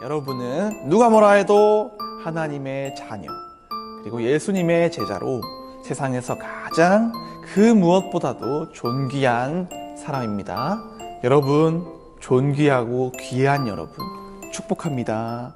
여러분은 누가 뭐라 해도 하나님의 자녀, 그리고 예수님의 제자로 세상에서 가장 그 무엇보다도 존귀한 사람입니다. 여러분, 존귀하고 귀한 여러분, 축복합니다.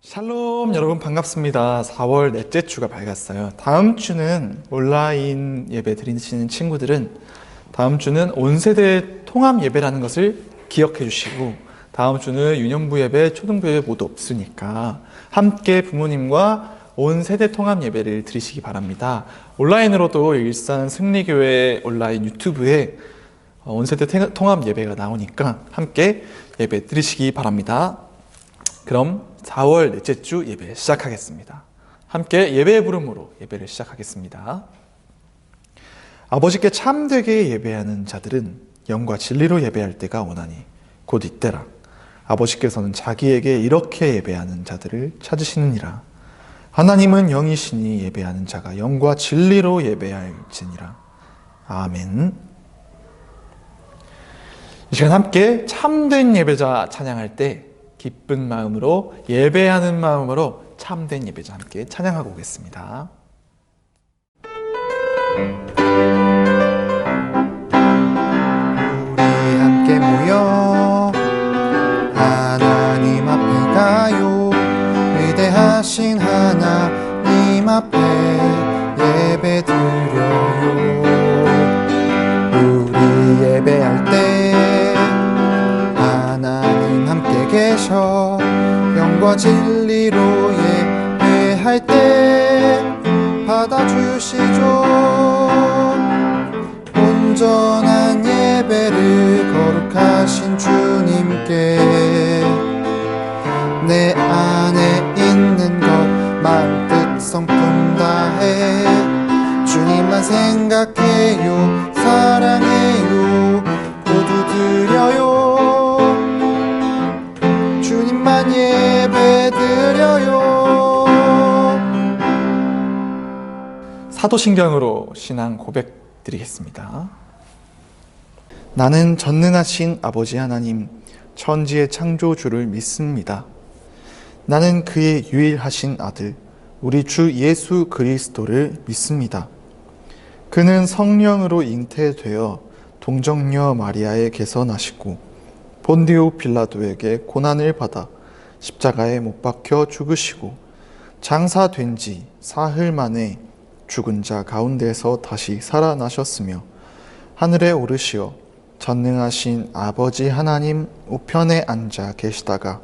샬롬, 여러분 반갑습니다. 4월 넷째 주가 밝았어요. 다음 주는 온라인 예배 드리시는 친구들은 다음 주는 온세대 통합 예배라는 것을 기억해 주시고, 다음 주는 유년부 예배, 초등부 예배 모두 없으니까 함께 부모님과 온세대 통합 예배를 드리시기 바랍니다. 온라인으로도 일산 승리교회 온라인 유튜브에 온세대 통합 예배가 나오니까 함께 예배 드리시기 바랍니다. 그럼 4월 넷째 주 예배 시작하겠습니다. 함께 예배의 부름으로 예배를 시작하겠습니다. 아버지께 참되게 예배하는 자들은 영과 진리로 예배할 때가 오나니 곧 이때라. 아버지께서는 자기에게 이렇게 예배하는 자들을 찾으시느니라. 하나님은 영이시니 예배하는 자가 영과 진리로 예배할지니라. 아멘. 이 시간 함께 참된 예배자 찬양할 때 기쁜 마음으로, 예배하는 마음으로 참된 예배자 함께 찬양하고 오겠습니다. 우리 함께 모여 하나님 앞에 가요. 위대하신 하나님 앞에 예배 드려요. 우리 예배할 때 하나님 함께 계셔. 영과 진리로 예배할 때 받아주시죠. 온전한 예배를 거룩하신 주님께 내 안에 있는 것 마음 뜻 성품 다해 주님만 생각해요. 사랑해요. 모두 드려요. 주님만 예배 드려요. 사도신경으로 신앙 고백 드리겠습니다. 나는 전능하신 아버지 하나님, 천지의 창조주를 믿습니다. 나는 그의 유일하신 아들, 우리 주 예수 그리스도를 믿습니다. 그는 성령으로 잉태되어 동정녀 마리아에게서 나시고 본디오 빌라도에게 고난을 받아 십자가에 못 박혀 죽으시고 장사된 지 사흘 만에 죽은 자 가운데서 다시 살아나셨으며 하늘에 오르시어 전능하신 아버지 하나님 우편에 앉아 계시다가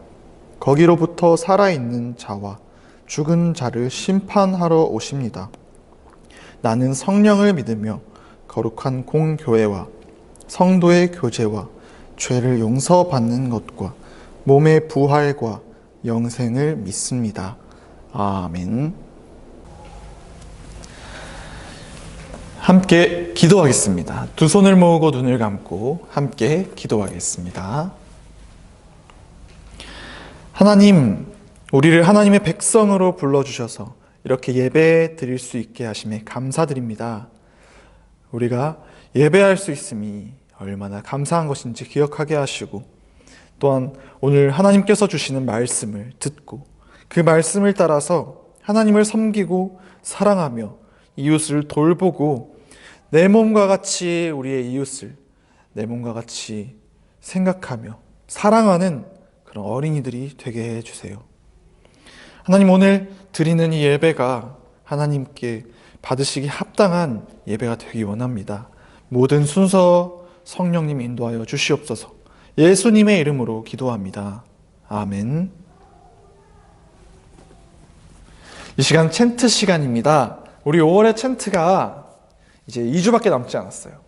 거기로부터 살아있는 자와 죽은 자를 심판하러 오십니다. 나는 성령을 믿으며 거룩한 공교회와 성도의 교제와 죄를 용서받는 것과 몸의 부활과 영생을 믿습니다. 아멘. 함께 기도하겠습니다. 두 손을 모으고 눈을 감고 함께 기도하겠습니다. 하나님, 우리를 하나님의 백성으로 불러주셔서 이렇게 예배 드릴 수 있게 하심에 감사드립니다. 우리가 예배할 수 있음이 얼마나 감사한 것인지 기억하게 하시고, 또한 오늘 하나님께서 주시는 말씀을 듣고 그 말씀을 따라서 하나님을 섬기고 사랑하며 이웃을 돌보고 내 몸과 같이 우리의 이웃을 내 몸과 같이 생각하며 사랑하는 그런 어린이들이 되게 해주세요. 하나님, 오늘 드리는 이 예배가 하나님께 받으시기 합당한 예배가 되기 원합니다. 모든 순서 성령님 인도하여 주시옵소서. 예수님의 이름으로 기도합니다. 아멘. 이 시간 챈트 시간입니다. 우리 5월의 챈트가 이제 2주밖에 남지 않았어요.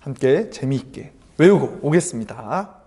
함께 재미있게 외우고 오겠습니다.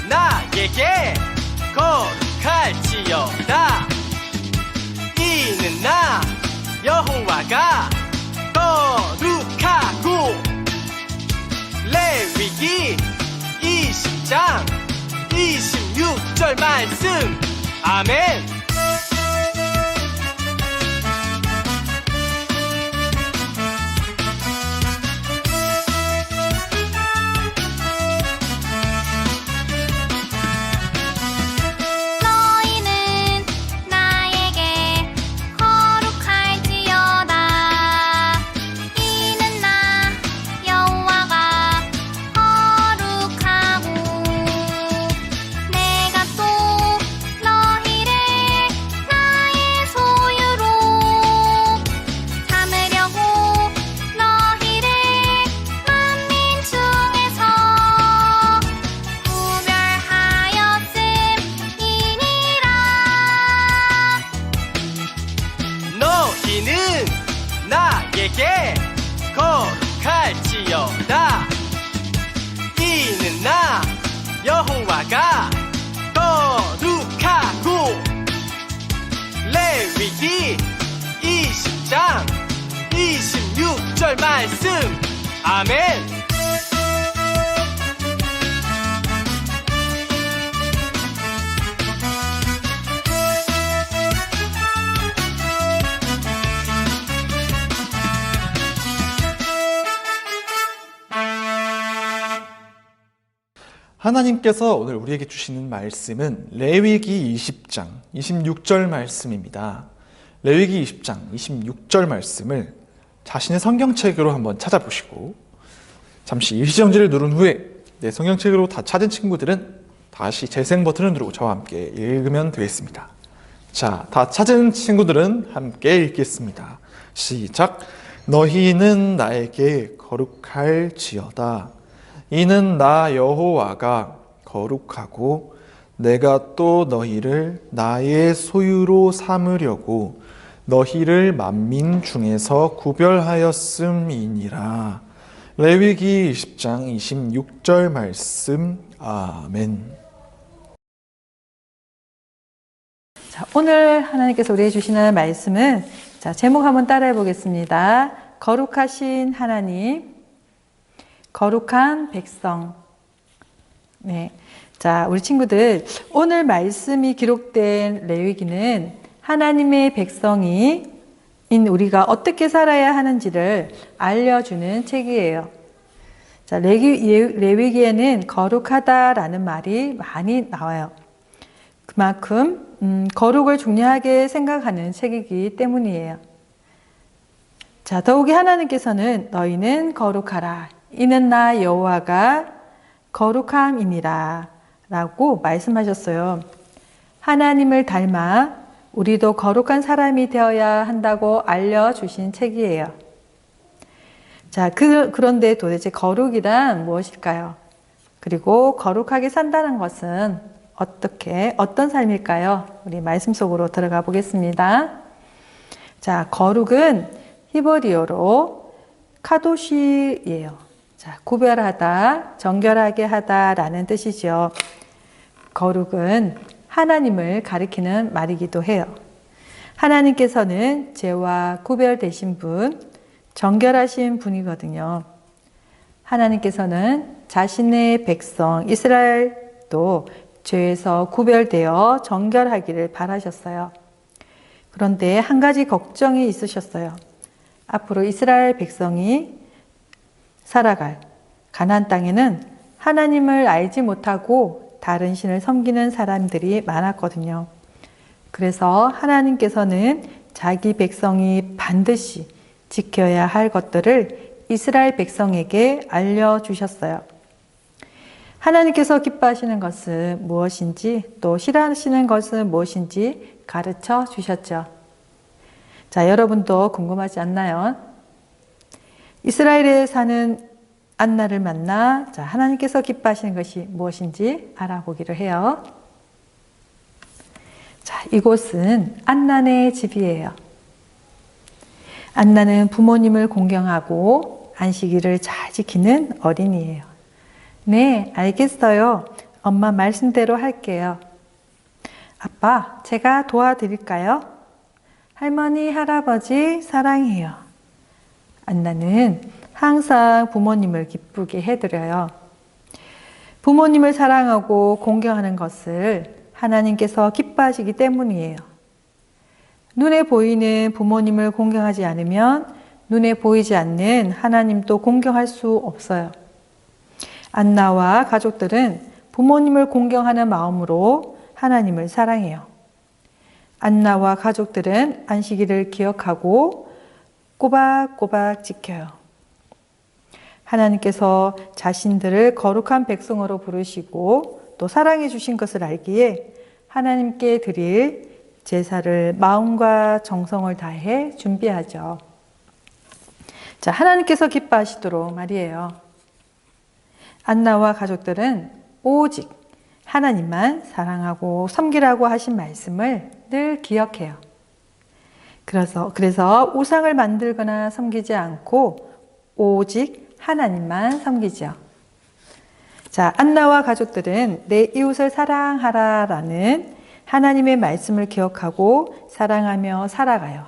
나에게 거룩할지어다. 이는 나 여호와가 거룩하고. 레위기 20장 26절 말씀. 아멘. 나에게 거룩할지어다. 이는 나 여호와가 거룩하고. 레위기 20장 26절 말씀. 아멘. 하나님께서 오늘 우리에게 주시는 말씀은 레위기 20장 26절 말씀입니다. 레위기 20장 26절 말씀을 자신의 성경책으로 한번 찾아보시고 잠시 일시정지를 누른 후에 내 성경책으로 다 찾은 친구들은 다시 재생 버튼을 누르고 저와 함께 읽으면 되겠습니다. 자, 다 찾은 친구들은 함께 읽겠습니다. 시작. 너희는 나에게 거룩할지어다. 이는 나 여호와가 거룩하고 내가 또 너희를 나의 소유로 삼으려고 너희를 만민 중에서 구별하였음이니라. 레위기 20장 26절 말씀. 아멘. 자, 오늘 하나님께서 우리에게 주시는 말씀은 제목 한번 따라해 보겠습니다. 거룩하신 하나님, 거룩한 백성. 네. 자, 우리 친구들, 오늘 말씀이 기록된 레위기는 하나님의 백성인 우리가 어떻게 살아야 하는지를 알려주는 책이에요. 자, 레위기에는 거룩하다라는 말이 많이 나와요. 그만큼 거룩을 중요하게 생각하는 책이기 때문이에요. 자, 더욱이 하나님께서는 너희는 거룩하라. 이는 나 여호와가 거룩함이니라 라고 말씀하셨어요. 하나님을 닮아 우리도 거룩한 사람이 되어야 한다고 알려주신 책이에요. 자, 그런데 도대체 거룩이란 무엇일까요? 그리고 거룩하게 산다는 것은 어떤 삶일까요? 우리 말씀 속으로 들어가 보겠습니다. 자, 거룩은 히브리어로 카도시예요. 자, 구별하다, 정결하게 하다라는 뜻이죠. 거룩은 하나님을 가리키는 말이기도 해요. 하나님께서는 죄와 구별되신 분, 정결하신 분이거든요. 하나님께서는 자신의 백성 이스라엘도 죄에서 구별되어 정결하기를 바라셨어요. 그런데 한 가지 걱정이 있으셨어요. 앞으로 이스라엘 백성이 살아갈 가나안 땅에는 하나님을 알지 못하고 다른 신을 섬기는 사람들이 많았거든요. 그래서 하나님께서는 자기 백성이 반드시 지켜야 할 것들을 이스라엘 백성에게 알려주셨어요. 하나님께서 기뻐하시는 것은 무엇인지 또 싫어하시는 것은 무엇인지 가르쳐 주셨죠. 자, 여러분도 궁금하지 않나요? 이스라엘에 사는 안나를 만나 하나님께서 기뻐하시는 것이 무엇인지 알아보기로 해요. 자, 이곳은 안나네 집이에요. 안나는 부모님을 공경하고 안식일을 잘 지키는 어린이에요. 네, 알겠어요. 엄마 말씀대로 할게요. 아빠, 제가 도와드릴까요? 할머니, 할아버지 사랑해요. 안나는 항상 부모님을 기쁘게 해드려요. 부모님을 사랑하고 공경하는 것을 하나님께서 기뻐하시기 때문이에요. 눈에 보이는 부모님을 공경하지 않으면 눈에 보이지 않는 하나님도 공경할 수 없어요. 안나와 가족들은 부모님을 공경하는 마음으로 하나님을 사랑해요. 안나와 가족들은 안식일을 기억하고 꼬박꼬박 지켜요. 하나님께서 자신들을 거룩한 백성으로 부르시고 또 사랑해 주신 것을 알기에 하나님께 드릴 제사를 마음과 정성을 다해 준비하죠. 자, 하나님께서 기뻐하시도록 말이에요. 안나와 가족들은 오직 하나님만 사랑하고 섬기라고 하신 말씀을 늘 기억해요. 그래서 우상을 만들거나 섬기지 않고 오직 하나님만 섬기죠. 자, 안나와 가족들은 내 이웃을 사랑하라라는 하나님의 말씀을 기억하고 사랑하며 살아가요.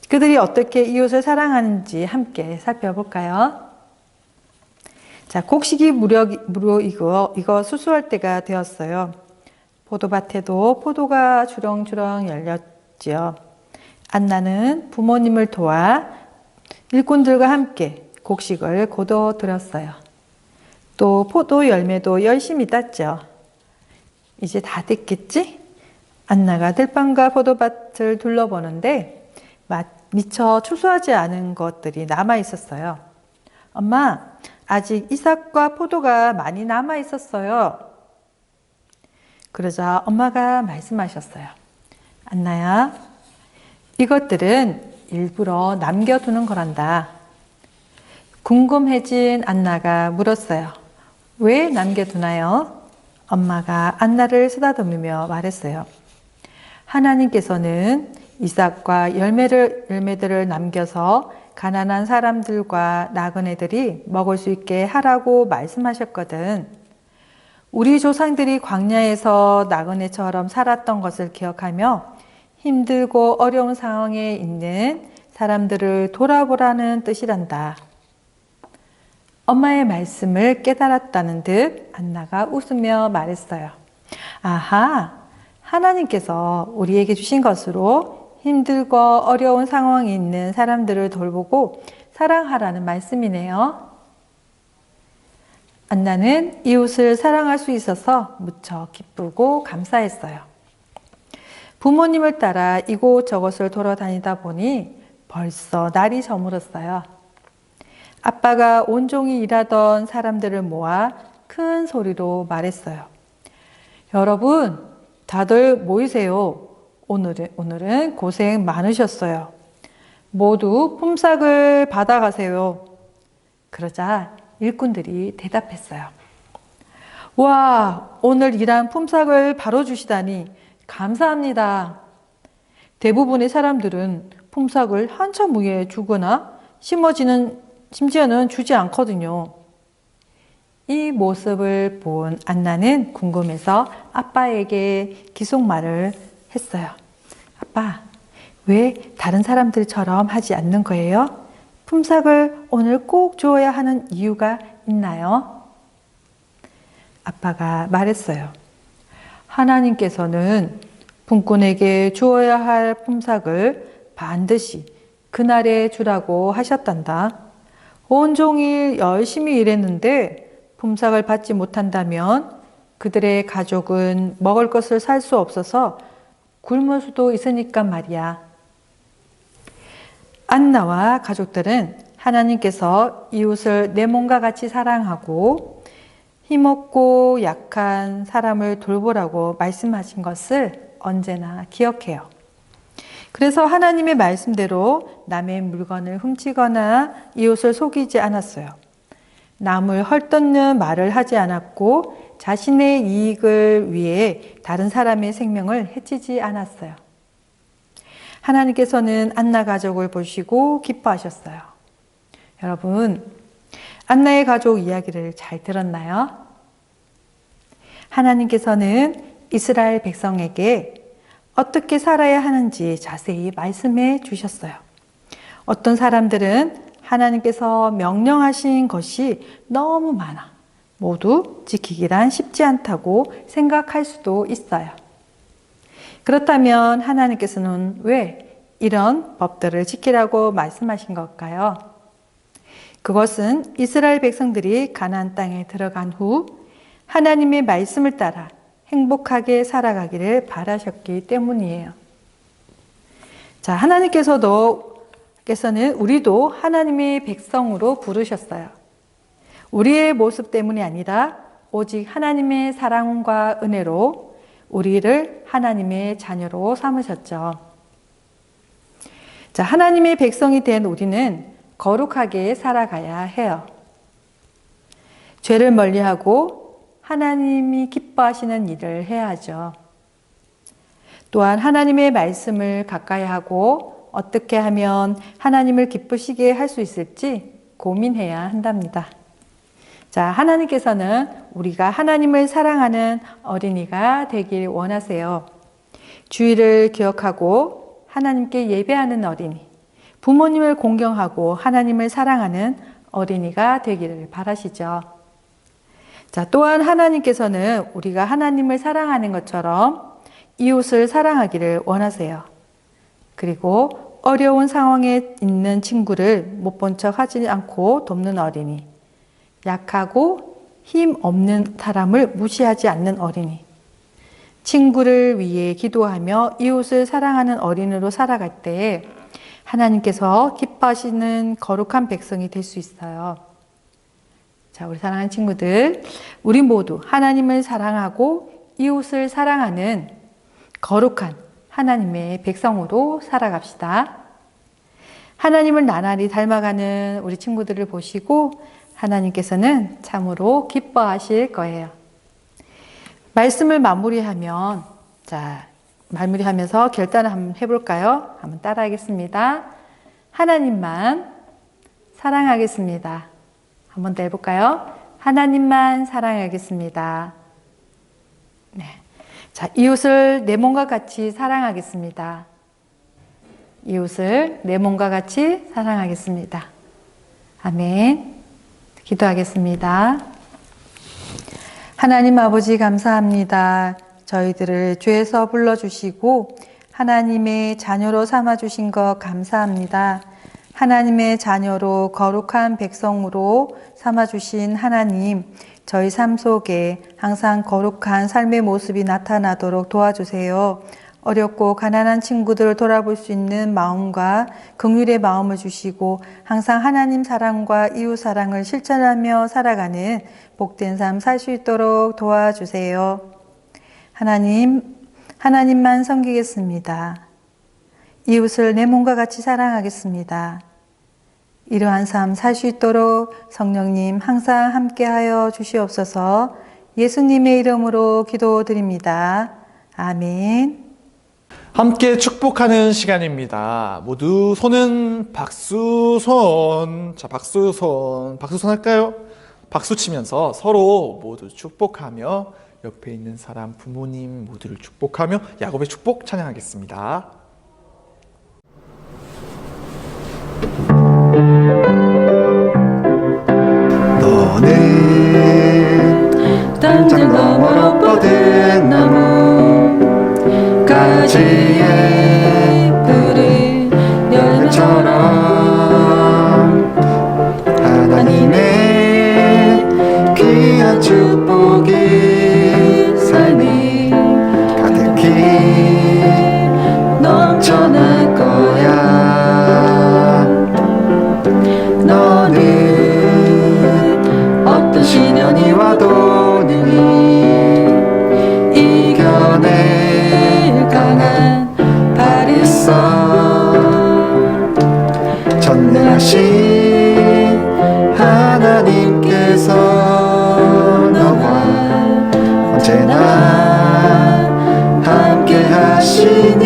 그들이 어떻게 이웃을 사랑하는지 함께 살펴볼까요? 자, 곡식이 무려 이거 수수할 때가 되었어요. 포도밭에도 포도가 주렁주렁 열렸지요. 안나는 부모님을 도와 일꾼들과 함께 곡식을 거둬들였어요. 또 포도 열매도 열심히 땄죠. 이제 다 됐겠지? 안나가 들판과 포도밭을 둘러보는데 미처 추수하지 않은 것들이 남아 있었어요. 엄마, 아직 이삭과 포도가 많이 남아 있었어요. 그러자 엄마가 말씀하셨어요. 안나야, 이것들은 일부러 남겨두는 거란다. 궁금해진 안나가 물었어요. 왜 남겨두나요? 엄마가 안나를 쓰다듬으며 말했어요. 하나님께서는 이삭과 열매들을 남겨서 가난한 사람들과 나그네들이 먹을 수 있게 하라고 말씀하셨거든. 우리 조상들이 광야에서 나그네처럼 살았던 것을 기억하며 힘들고 어려운 상황에 있는 사람들을 돌아보라는 뜻이란다. 엄마의 말씀을 깨달았다는 듯 안나가 웃으며 말했어요. 아하, 하나님께서 우리에게 주신 것으로 힘들고 어려운 상황에 있는 사람들을 돌보고 사랑하라는 말씀이네요. 안나는 이웃을 사랑할 수 있어서 무척 기쁘고 감사했어요. 부모님을 따라 이곳저곳을 돌아다니다 보니 벌써 날이 저물었어요. 아빠가 온종일 일하던 사람들을 모아 큰 소리로 말했어요. 여러분, 다들 모이세요. 오늘은 고생 많으셨어요. 모두 품삯을 받아가세요. 그러자 일꾼들이 대답했어요. 와, 오늘 일한 품삯을 바로 주시다니 감사합니다. 대부분의 사람들은 품삯을 한참 후에 주거나 심지어는 주지 않거든요. 이 모습을 본 안나는 궁금해서 아빠에게 기속말을 했어요. 아빠, 왜 다른 사람들처럼 하지 않는 거예요? 품삯을 오늘 꼭 주어야 하는 이유가 있나요? 아빠가 말했어요. 하나님께서는 품꾼에게 주어야 할 품삯을 반드시 그날에 주라고 하셨단다. 온종일 열심히 일했는데 품삯을 받지 못한다면 그들의 가족은 먹을 것을 살 수 없어서 굶을 수도 있으니까 말이야. 안나와 가족들은 하나님께서 이웃을 내 몸과 같이 사랑하고 힘없고 약한 사람을 돌보라고 말씀하신 것을 언제나 기억해요. 그래서 하나님의 말씀대로 남의 물건을 훔치거나 이웃을 속이지 않았어요. 남을 헐뜯는 말을 하지 않았고 자신의 이익을 위해 다른 사람의 생명을 해치지 않았어요. 하나님께서는 안나 가족을 보시고 기뻐하셨어요. 여러분, 안나의 가족 이야기를 잘 들었나요? 하나님께서는 이스라엘 백성에게 어떻게 살아야 하는지 자세히 말씀해 주셨어요. 어떤 사람들은 하나님께서 명령하신 것이 너무 많아 모두 지키기란 쉽지 않다고 생각할 수도 있어요. 그렇다면 하나님께서는 왜 이런 법들을 지키라고 말씀하신 걸까요? 그것은 이스라엘 백성들이 가나안 땅에 들어간 후 하나님의 말씀을 따라 행복하게 살아가기를 바라셨기 때문이에요. 자, 하나님께서는 우리도 하나님의 백성으로 부르셨어요. 우리의 모습 때문이 아니라 오직 하나님의 사랑과 은혜로 우리를 하나님의 자녀로 삼으셨죠. 자, 하나님의 백성이 된 우리는 거룩하게 살아가야 해요. 죄를 멀리하고 하나님이 기뻐하시는 일을 해야 하죠. 또한 하나님의 말씀을 가까이 하고 어떻게 하면 하나님을 기쁘시게 할 수 있을지 고민해야 한답니다. 자, 하나님께서는 우리가 하나님을 사랑하는 어린이가 되길 원하세요. 주의를 기억하고 하나님께 예배하는 어린이, 부모님을 공경하고 하나님을 사랑하는 어린이가 되기를 바라시죠. 자, 또한 하나님께서는 우리가 하나님을 사랑하는 것처럼 이웃을 사랑하기를 원하세요. 그리고 어려운 상황에 있는 친구를 못 본 척 하지 않고 돕는 어린이, 약하고 힘 없는 사람을 무시하지 않는 어린이, 친구를 위해 기도하며 이웃을 사랑하는 어린이로 살아갈 때 하나님께서 기뻐하시는 거룩한 백성이 될 수 있어요. 자, 우리 사랑하는 친구들, 우리 모두 하나님을 사랑하고 이웃을 사랑하는 거룩한 하나님의 백성으로 살아갑시다. 하나님을 나날이 닮아가는 우리 친구들을 보시고 하나님께서는 참으로 기뻐하실 거예요. 말씀을 마무리하면, 자, 마무리하면서 결단을 한번 해볼까요? 한번 따라하겠습니다. 하나님만 사랑하겠습니다. 한번 더 해볼까요? 하나님만 사랑하겠습니다. 네. 자, 이웃을 내 몸과 같이 사랑하겠습니다. 이웃을 내 몸과 같이 사랑하겠습니다. 아멘. 기도하겠습니다. 하나님 아버지 감사합니다. 저희들을 죄에서 불러주시고 하나님의 자녀로 삼아주신 것 감사합니다. 하나님의 자녀로 거룩한 백성으로 삼아주신 하나님, 저희 삶 속에 항상 거룩한 삶의 모습이 나타나도록 도와주세요. 어렵고 가난한 친구들을 돌아볼 수 있는 마음과 긍휼의 마음을 주시고 항상 하나님 사랑과 이웃 사랑을 실천하며 살아가는 복된 삶 살 수 있도록 도와주세요. 하나님만 섬기겠습니다. 이웃을 내 몸과 같이 사랑하겠습니다. 이러한 삶 살 수 있도록 성령님 항상 함께하여 주시옵소서. 예수님의 이름으로 기도드립니다. 아멘. 함께 축복하는 시간입니다. 모두 손은 박수손. 자, 박수손 할까요? 박수 치면서 서로 모두 축복하며 옆에 있는 사람, 부모님 모두를 축복하며 야곱의 축복 찬양하겠습니다. 너는 땅들 너머로 뻗은 나무 가지에 푸른 열매처럼 하나님의 귀한 축복이 삶이 가득히 넘쳐날 거야. 너는 어떤 시련이 와도 능히 이겨낼 강한 발 있어. 전능하신 하나님께서 너와 언제나 함께 하시니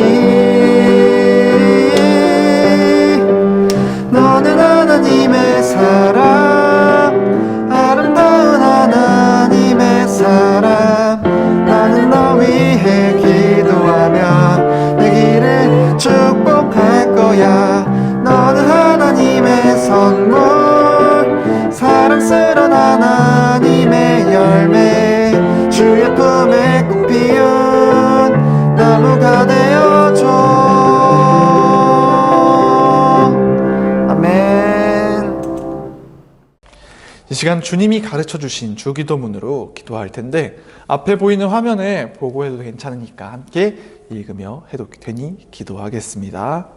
너는 하나님의 사람, 아름다운 하나님의 사람. 나는 너 위해 기도하며 내 길을 축복할 거야. 너는 하나님의 선물, 사랑스러운 하나님의 열매, 주의 품에 꽃 피운 나무가 되어줘. 아멘. 이 시간 주님이 가르쳐 주신 주기도문으로 기도할 텐데 앞에 보이는 화면에 보고 해도 괜찮으니까 함께 읽으며 해도 되니 기도하겠습니다.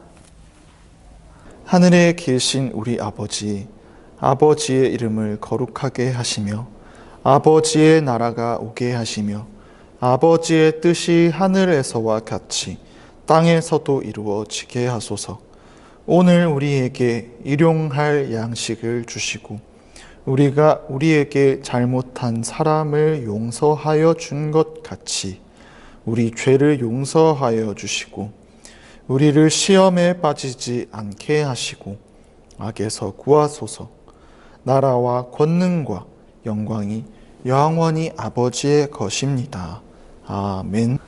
하늘에 계신 우리 아버지, 아버지의 이름을 거룩하게 하시며 아버지의 나라가 오게 하시며 아버지의 뜻이 하늘에서와 같이 땅에서도 이루어지게 하소서. 오늘 우리에게 일용할 양식을 주시고 우리가 우리에게 잘못한 사람을 용서하여 준 것 같이 우리 죄를 용서하여 주시고 우리를 시험에 빠지지 않게 하시고 악에서 구하소서. 나라와 권능과 영광이 영원히 아버지의 것입니다. 아멘.